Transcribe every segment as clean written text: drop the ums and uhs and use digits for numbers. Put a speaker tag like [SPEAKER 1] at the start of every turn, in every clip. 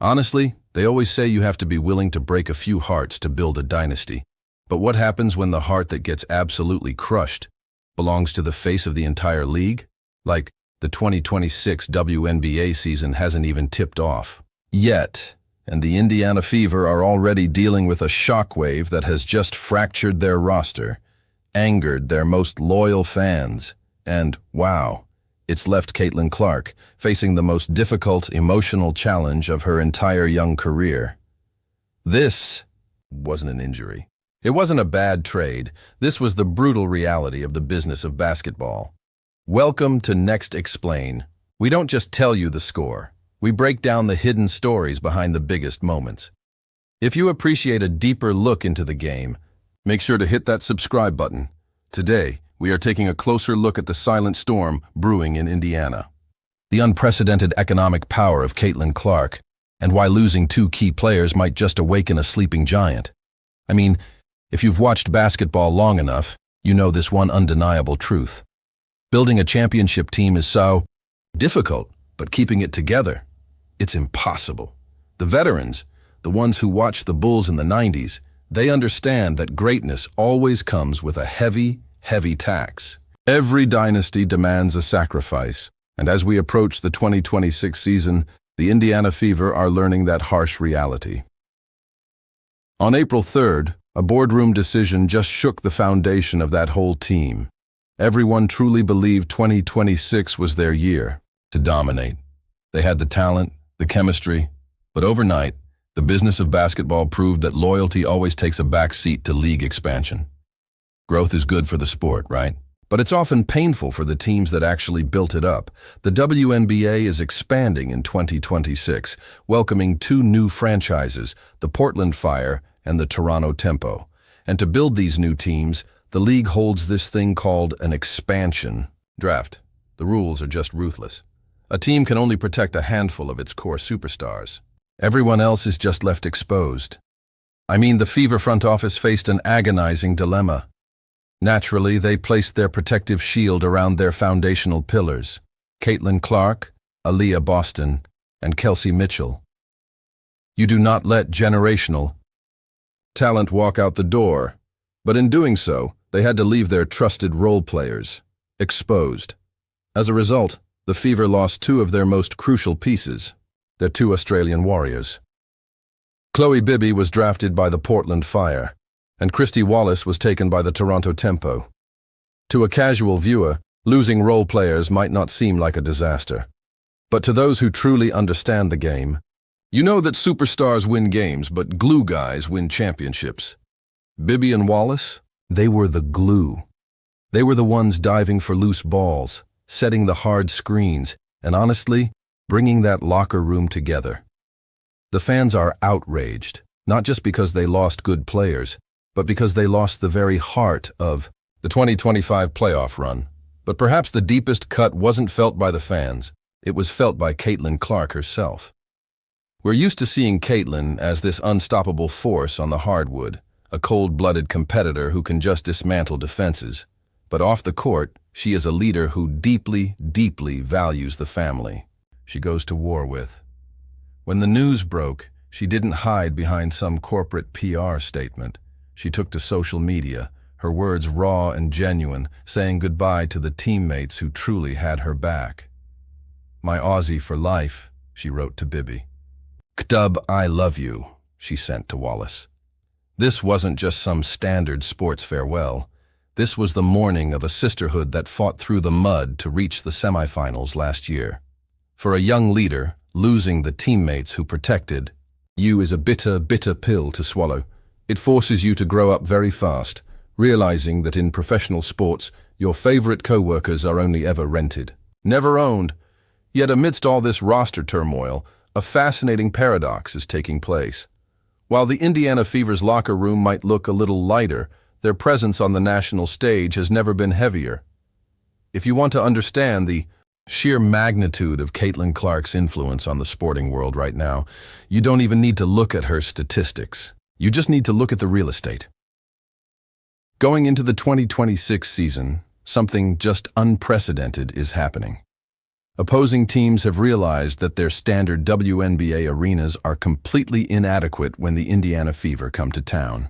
[SPEAKER 1] Honestly, they always say you have to be willing to break a few hearts to build a dynasty. But what happens when the heart that gets absolutely crushed belongs to the face of the entire league? Like, the 2026 WNBA season hasn't even tipped off yet, and the Indiana Fever are already dealing with a shockwave that has just fractured their roster, angered their most loyal fans, and, wow, it's left Caitlin Clark facing the most difficult emotional challenge of her entire young career. This wasn't an injury. It wasn't a bad trade. This was the brutal reality of the business of basketball. Welcome to NextExplain. We don't just tell you the score. We break down the hidden stories behind the biggest moments. If you appreciate a deeper look into the game, make sure to hit that subscribe button. Today, we are taking a closer look at the silent storm brewing in Indiana. The unprecedented economic power of Caitlin Clark, and why losing two key players might just awaken a sleeping giant. I mean, if you've watched basketball long enough, you know this one undeniable truth. Building a championship team is so difficult, but keeping it together, it's impossible. The veterans, the ones who watched the Bulls in the 90s, they understand that greatness always comes with a heavy, heavy tax. Every dynasty demands a sacrifice, and as we approach the 2026 season, the Indiana Fever are learning that harsh reality. On April 3rd, a boardroom decision just shook the foundation of that whole team. Everyone truly believed 2026 was their year to dominate. They had the talent, the chemistry, but overnight, the business of basketball proved that loyalty always takes a back seat to league expansion. Growth is good for the sport, right? But it's often painful for the teams that actually built it up. The WNBA is expanding in 2026, welcoming two new franchises, the Portland Fire and the Toronto Tempo. And to build these new teams, the league holds this thing called an expansion draft. The rules are just ruthless. A team can only protect a handful of its core superstars. Everyone else is just left exposed. I mean, the Fever front office faced an agonizing dilemma. Naturally, they placed their protective shield around their foundational pillars, Caitlin Clark, Aaliyah Boston, and Kelsey Mitchell. You do not let generational talent walk out the door, but in doing so, they had to leave their trusted role players exposed. As a result, the Fever lost two of their most crucial pieces, their two Australian warriors. Bibby was drafted by the Portland Fire, and Wallace was taken by the Toronto Tempo. To a casual viewer, losing role players might not seem like a disaster. But to those who truly understand the game, you know that superstars win games, but glue guys win championships. Bibby and Wallace, they were the glue. They were the ones diving for loose balls, setting the hard screens, and honestly, bringing that locker room together. The fans are outraged, not just because they lost good players, but because they lost the very heart of the 2025 playoff run. But perhaps the deepest cut wasn't felt by the fans. It was felt by Caitlin Clark herself. We're used to seeing Caitlin as this unstoppable force on the hardwood, a cold-blooded competitor who can just dismantle defenses. But off the court, she is a leader who deeply, deeply values the family she goes to war with. When the news broke, she didn't hide behind some corporate PR statement. She took to social media, her words raw and genuine, saying goodbye to the teammates who truly had her back. "My Aussie for life," she wrote to Bibby. "Kdub, I love you," she sent to Wallace. This wasn't just some standard sports farewell. This was the mourning of a sisterhood that fought through the mud to reach the semifinals last year. For a young leader, losing the teammates who protected you is a bitter, bitter pill to swallow. It forces you to grow up very fast, realizing that in professional sports, your favorite co-workers are only ever rented, never owned. Yet amidst all this roster turmoil, a fascinating paradox is taking place. While the Indiana Fever's locker room might look a little lighter, their presence on the national stage has never been heavier. If you want to understand the sheer magnitude of Caitlin Clark's influence on the sporting world right now, you don't even need to look at her statistics. You just need to look at the real estate. Going into the 2026 season, something just unprecedented is happening. Opposing teams have realized that their standard WNBA arenas are completely inadequate when the Indiana Fever come to town.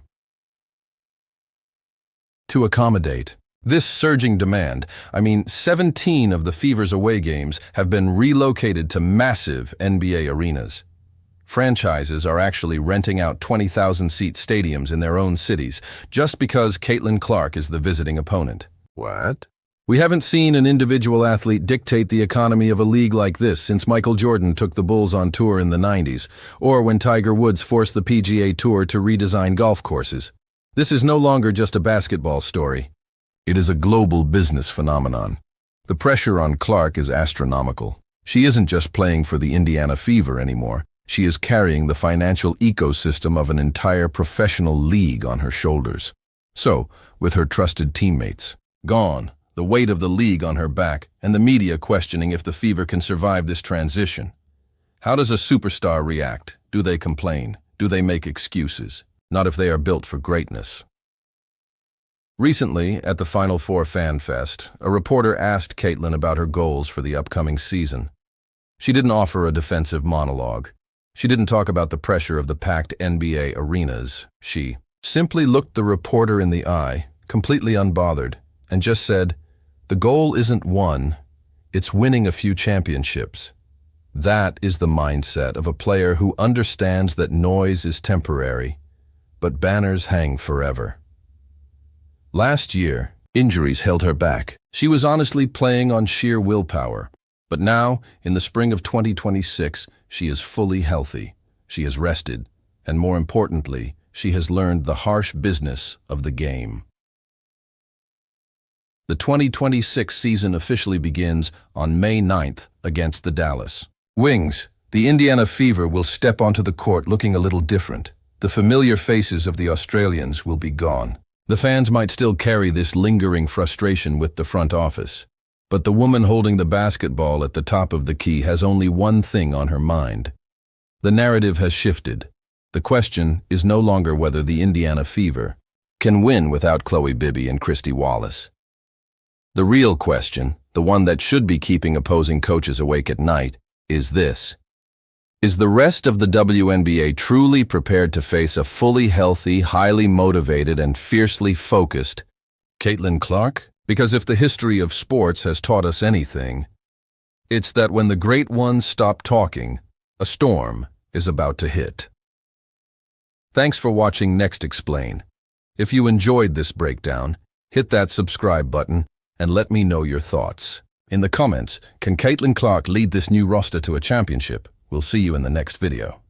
[SPEAKER 1] To accommodate this surging demand, 17 of the Fever's away games have been relocated to massive NBA arenas. Franchises are actually renting out 20,000-seat stadiums in their own cities just because Caitlin Clark is the visiting opponent. What? We haven't seen an individual athlete dictate the economy of a league like this since Michael Jordan took the Bulls on tour in the 90s, or when Tiger Woods forced the PGA Tour to redesign golf courses. This is no longer just a basketball story. It is a global business phenomenon. The pressure on Clark is astronomical. She isn't just playing for the Indiana Fever anymore. She is carrying the financial ecosystem of an entire professional league on her shoulders. So, with her trusted teammates gone, the weight of the league on her back, and the media questioning if the Fever can survive this transition. How does a superstar react? Do they complain? Do they make excuses? Not if they are built for greatness. Recently, at the Final Four Fan Fest, a reporter asked Caitlin about her goals for the upcoming season. She didn't offer a defensive monologue. She didn't talk about the pressure of the packed NBA arenas. She simply looked the reporter in the eye, completely unbothered, and just said, "The goal isn't one, it's winning a few championships." That is the mindset of a player who understands that noise is temporary, but banners hang forever. Last year, injuries held her back. She was honestly playing on sheer willpower. But now, in the spring of 2026, she is fully healthy. She has rested, and more importantly, she has learned the harsh business of the game. The 2026 season officially begins on May 9th against the Dallas Wings. The Indiana Fever will step onto the court looking a little different. The familiar faces of the Australians will be gone. The fans might still carry this lingering frustration with the front office, but the woman holding the basketball at the top of the key has only one thing on her mind. The narrative has shifted. The question is no longer whether the Indiana Fever can win without Chloe Bibby and Wallace. The real question, the one that should be keeping opposing coaches awake at night, is this. Is the rest of the WNBA truly prepared to face a fully healthy, highly motivated, and fiercely focused Caitlin Clark? Because if the history of sports has taught us anything, it's that when the great ones stop talking, a storm is about to hit. Thanks for watching NextExplain. If you enjoyed this breakdown, hit that subscribe button and let me know your thoughts. In the comments, can Caitlin Clark lead this new roster to a championship? We'll see you in the next video.